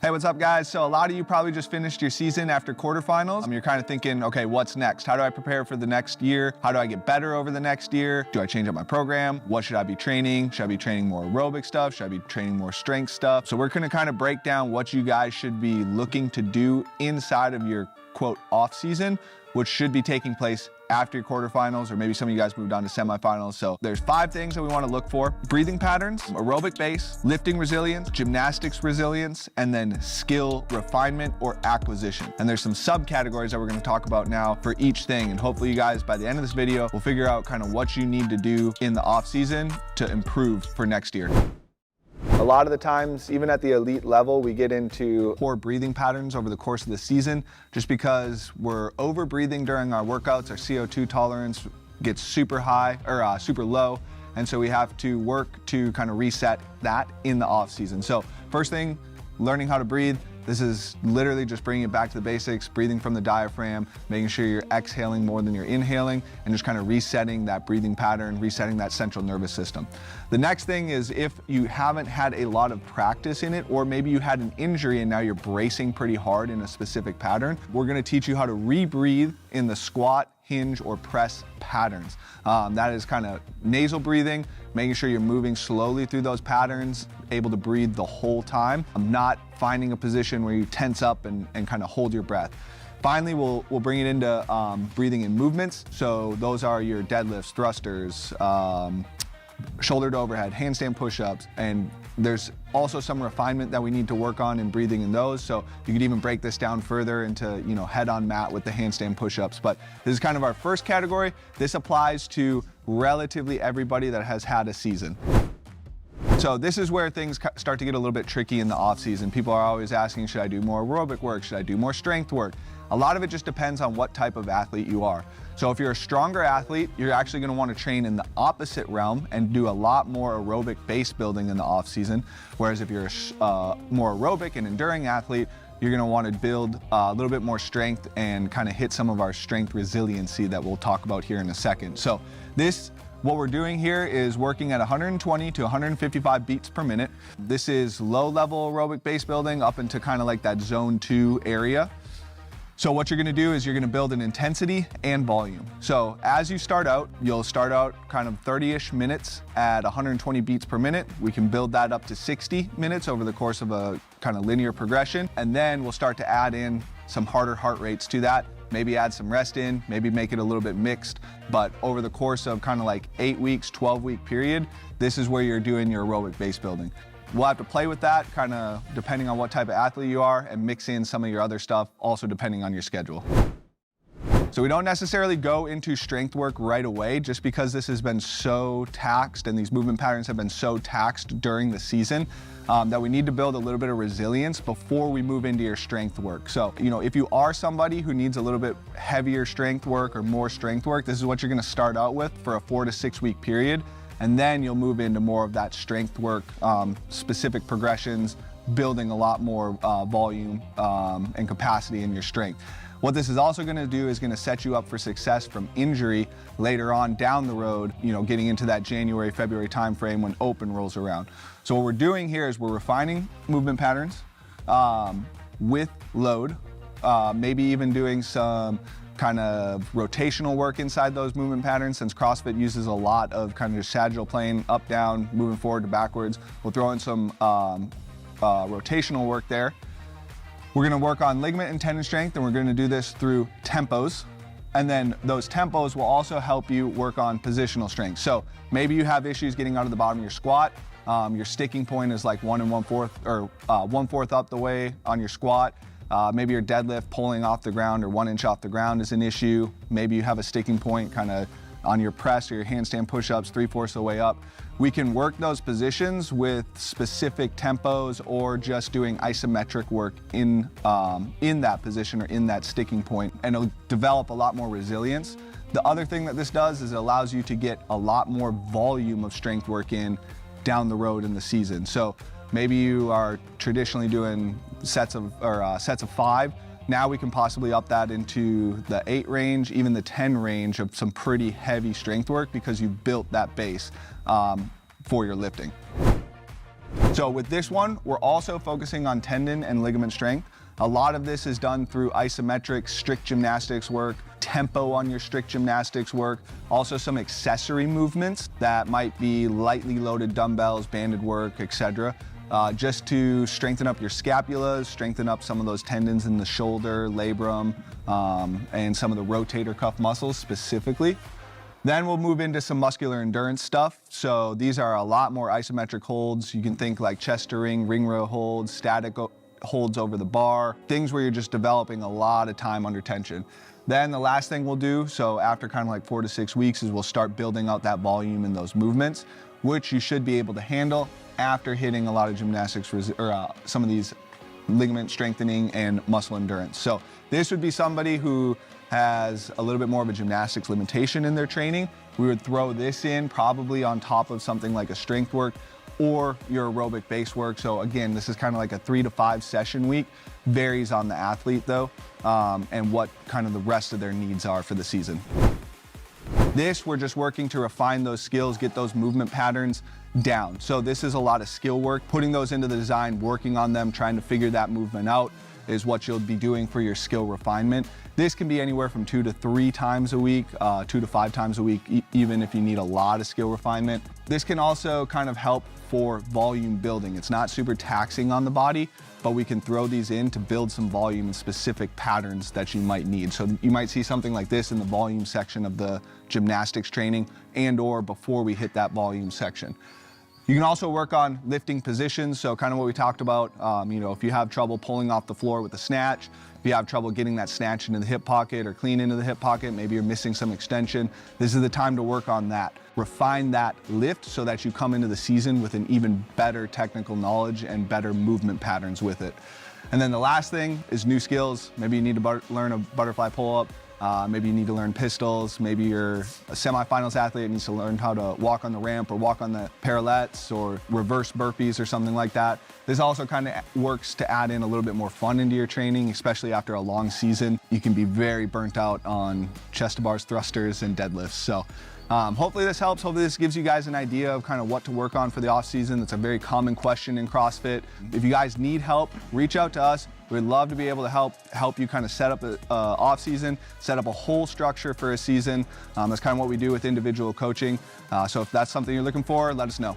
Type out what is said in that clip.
Hey, what's up guys? So a lot of you probably just finished your season after quarterfinals. You're kind of thinking, okay, what's next? How do I prepare for the next year? How do I get better over the next year? Do I change up my program? What should I be training? Should I be training more aerobic stuff? Should I be training more strength stuff? So we're gonna kind of break down what you guys should be looking to do inside of your quote off season, which should be taking place after your quarterfinals, or maybe some of you guys moved on to semifinals. So there's 5 things that we want to look for: breathing patterns, aerobic base, lifting resilience, gymnastics resilience, and then skill refinement or acquisition. And there's some subcategories that we're going to talk about now for each thing. And hopefully you guys, by the end of this video, will figure out kind of what you need to do in the off season to improve for next year. A lot of the times, even at the elite level, we get into poor breathing patterns over the course of the season just because we're over breathing during our workouts. Our CO2 tolerance gets super high or super low. And so we have to work to kind of reset that in the off season. So first thing, learning how to breathe. This is literally just bringing it back to the basics, breathing from the diaphragm, making sure you're exhaling more than you're inhaling, and just kind of resetting that breathing pattern, resetting that central nervous system. The next thing is, if you haven't had a lot of practice in it, or maybe you had an injury and now you're bracing pretty hard in a specific pattern, we're gonna teach you how to rebreathe in the squat, hinge, or press patterns. That is kind of nasal breathing, making sure you're moving slowly through those patterns, able to breathe the whole time. Not finding a position where you tense up and kind of hold your breath. Finally, we'll bring it into breathing in movements. So those are your deadlifts, thrusters, shoulder to overhead, handstand push-ups, and there's also some refinement that we need to work on in breathing in those. So you could even break this down further into, head on mat with the handstand push-ups. But this is kind of our first category. This applies to relatively everybody that has had a season. So this is where things start to get a little bit tricky in the off season. People are always asking, should I do more aerobic work? Should I do more strength work? A lot of it just depends on what type of athlete you are. So if you're a stronger athlete, you're actually going to want to train in the opposite realm and do a lot more aerobic base building in the off season. Whereas if you're a more aerobic and enduring athlete, you're going to want to build a little bit more strength and kind of hit some of our strength resiliency that we'll talk about here in a second. So what we're doing here is working at 120 to 155 beats per minute. This is low-level aerobic base building up into kind of like that zone 2 area. So what you're gonna do is you're gonna build an intensity and volume. So as you start out, you'll start out kind of 30-ish minutes at 120 beats per minute. We can build that up to 60 minutes over the course of a kind of linear progression. And then we'll start to add in some harder heart rates to that. Maybe add some rest in, maybe make it a little bit mixed. But over the course of kind of like 8 weeks, 12-week period, this is where you're doing your aerobic base building. We'll have to play with that kind of depending on what type of athlete you are, and mix in some of your other stuff also depending on your schedule. So we don't necessarily go into strength work right away just because this has been so taxed and these movement patterns have been so taxed during the season that we need to build a little bit of resilience before we move into your strength work. So, if you are somebody who needs a little bit heavier strength work or more strength work, this is what you're gonna start out with for a 4 to 6 week period. And then you'll move into more of that strength work, specific progressions, building a lot more volume and capacity in your strength. What this is also gonna do is gonna set you up for success from injury later on down the road, getting into that January, February timeframe when open rolls around. So what we're doing here is we're refining movement patterns with load, maybe even doing some kind of rotational work inside those movement patterns. Since CrossFit uses a lot of kind of sagittal plane, up, down, moving forward to backwards, we'll throw in some rotational work there. We're gonna work on ligament and tendon strength, and we're gonna do this through tempos. And then those tempos will also help you work on positional strength. So maybe you have issues getting out of the bottom of your squat. Your sticking point is like 1 1/4 or 1/4 up the way on your squat. Maybe your deadlift pulling off the ground or 1 inch off the ground is an issue. Maybe you have a sticking point kind of on your press or your handstand push-ups 3/4 of the way up. We can work those positions with specific tempos or just doing isometric work in that position or in that sticking point, and it'll develop a lot more resilience. The other thing that this does is it allows you to get a lot more volume of strength work in down the road in the season. So maybe you are traditionally doing sets of 5. Now we can possibly up that into the 8 range, even the 10 range of some pretty heavy strength work because you've built that base for your lifting. So with this one, we're also focusing on tendon and ligament strength. A lot of this is done through isometric, strict gymnastics work, tempo on your strict gymnastics work, also some accessory movements that might be lightly loaded dumbbells, banded work, etc. Just to strengthen up your scapulas, strengthen up some of those tendons in the shoulder, labrum, and some of the rotator cuff muscles specifically. Then we'll move into some muscular endurance stuff. So these are a lot more isometric holds. You can think like chest to ring row holds, static holds over the bar, things where you're just developing a lot of time under tension. Then the last thing we'll do, so after kind of like 4 to 6 weeks, is we'll start building out that volume in those movements, which you should be able to handle after hitting a lot of gymnastics or some of these ligament strengthening and muscle endurance. So this would be somebody who has a little bit more of a gymnastics limitation in their training. We would throw this in probably on top of something like a strength work or your aerobic base work. So again, this is kind of like a 3 to 5 session week. Varies on the athlete though, and what kind of the rest of their needs are for the season. This, we're just working to refine those skills, get those movement patterns down. So this is a lot of skill work, putting those into the design, working on them, trying to figure that movement out is what you'll be doing for your skill refinement. This can be anywhere from 2 to 3 times a week, 2 to 5 times a week, even if you need a lot of skill refinement. This can also kind of help for volume building. It's not super taxing on the body, but we can throw these in to build some volume in specific patterns that you might need. So you might see something like this in the volume section of the gymnastics training and or before we hit that volume section. You can also work on lifting positions, so kind of what we talked about, if you have trouble pulling off the floor with a snatch, if you have trouble getting that snatch into the hip pocket or clean into the hip pocket, maybe you're missing some extension, this is the time to work on that. Refine that lift so that you come into the season with an even better technical knowledge and better movement patterns with it. And then the last thing is new skills. Maybe you need to learn a butterfly pull-up. Maybe you need to learn pistols. Maybe you're a semifinals athlete and needs to learn how to walk on the ramp or walk on the parallettes or reverse burpees or something like that. This also kind of works to add in a little bit more fun into your training, especially after a long season. You can be very burnt out on chest to bars, thrusters, and deadlifts. So hopefully this helps. Hopefully this gives you guys an idea of kind of what to work on for the off season. That's a very common question in CrossFit. If you guys need help, reach out to us. We'd love to be able to help you kind of set up an off season, set up a whole structure for a season. That's kind of what we do with individual coaching. So if that's something you're looking for, let us know.